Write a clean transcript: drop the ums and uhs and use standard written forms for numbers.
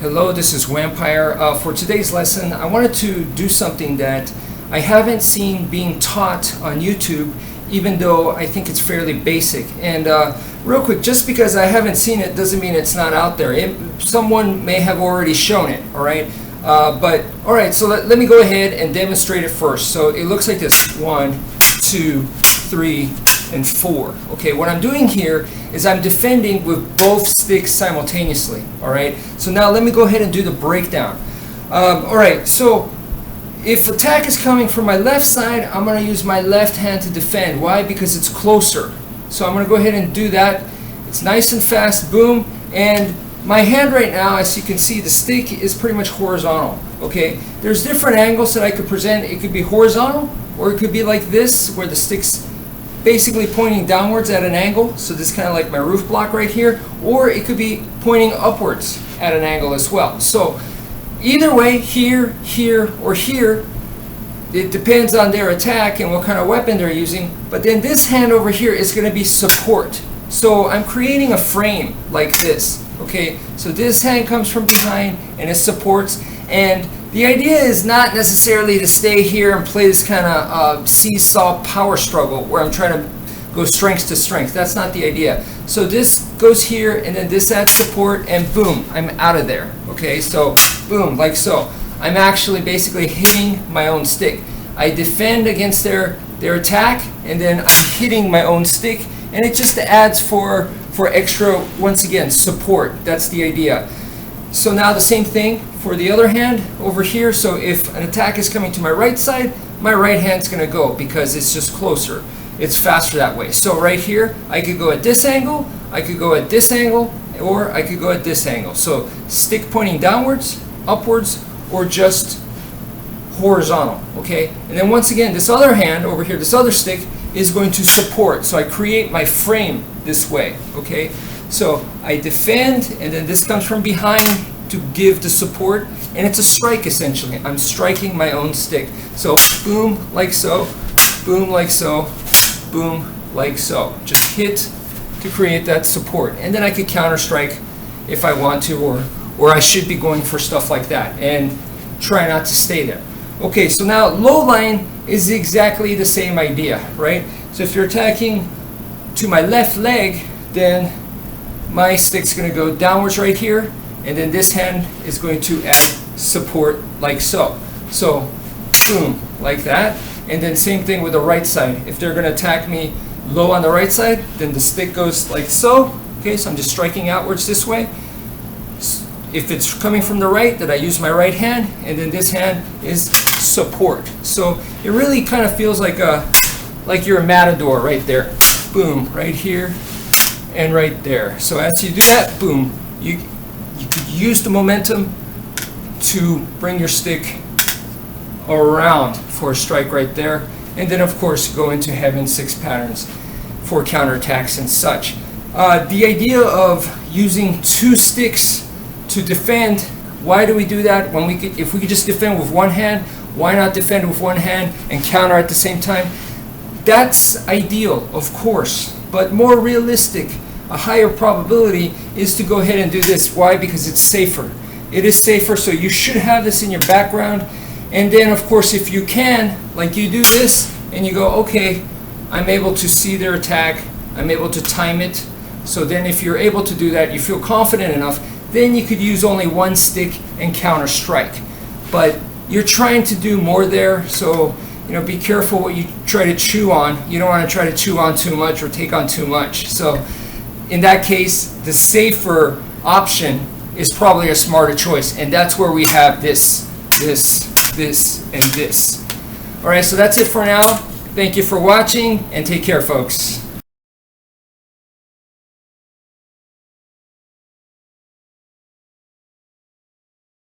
Hello, this is wmpyr. For today's lesson, I wanted to do something that I haven't seen being taught on YouTube, even though I think it's fairly basic. And real quick, just because I haven't seen it doesn't mean it's not out there. Someone may have already shown it, all right? So let me go ahead and demonstrate it first. So it looks like this: 1, 2, 3, and 4. Okay, what I'm doing here is I'm defending with both sticks simultaneously. All right, so now let me go ahead and do the breakdown. All right, so if attack is coming from my left side, I'm going to use my left hand to defend. Why? Because it's closer. So I'm going to go ahead and do that. It's nice and fast, boom. And my hand right now, as you can see, the stick is pretty much horizontal. Okay, there's different angles that I could present. It could be horizontal, or it could be like this, where the stick's basically pointing downwards at an angle. So this is kind of like my roof block right here, or it could be pointing upwards at an angle as well. So either way, here, here, or here, it depends on their attack and what kind of weapon they're using. But then this hand over here is going to be support. So I'm creating a frame like this. Okay, so this hand comes from behind and it supports. And the idea is not necessarily to stay here and play this kind of seesaw power struggle where I'm trying to go strength to strength. That's not the idea. So this goes here, and then this adds support, and boom, I'm out of there. Okay, so boom, like so. I'm actually basically hitting my own stick. I defend against their attack, and then I'm hitting my own stick, and it just adds for extra, once again, support. That's the idea. So now the same thing for the other hand over here. So if an attack is coming to my right side, my right hand's going to go because it's just closer. It's faster that way. So right here, I could go at this angle, I could go at this angle, or I could go at this angle. So stick pointing downwards, upwards, or just horizontal. Okay? And then once again, this other hand over here, this other stick, is going to support. So I create my frame this way. Okay? So I defend, and then this comes from behind to give the support, and it's a strike essentially. I'm striking my own stick. So boom, like so, boom, like so, boom, like so. Just hit to create that support, and then I could counter strike if I want to, or I should be going for stuff like that and try not to stay there. Okay, so now low line is exactly the same idea, right? So if you're attacking to my left leg, then my stick's going to go downwards right here, and then this hand is going to add support like so. So boom, like that. And then same thing with the right side. If they're going to attack me low on the right side, then the stick goes like so. Okay, so I'm just striking outwards this way. If it's coming from the right, then I use my right hand, and then this hand is support. So it really kind of feels like you're a matador right there. Boom, right here and right there. So as you do that, boom, you could use the momentum to bring your stick around for a strike right there, and then of course go into heaven 6 patterns for counterattacks and such. The idea of using 2 sticks to defend, why do we do that when if we could just defend with one hand? Why not defend with one hand and counter at the same time? That's ideal, of course, but more realistic, a higher probability is to go ahead and do this. Why? Because it's safer. It is safer, so you should have this in your background. And then of course, if you can, like you do this and you go, okay, I'm able to see their attack, I'm able to time it. So then if you're able to do that, you feel confident enough, then you could use only one stick and counter strike. But you're trying to do more there, so be careful what you try to chew on. You don't want to try to chew on too much or take on too much. So in that case, the safer option is probably a smarter choice, and that's where we have this, and this. All right, so that's it for now. Thank you for watching, and take care, folks.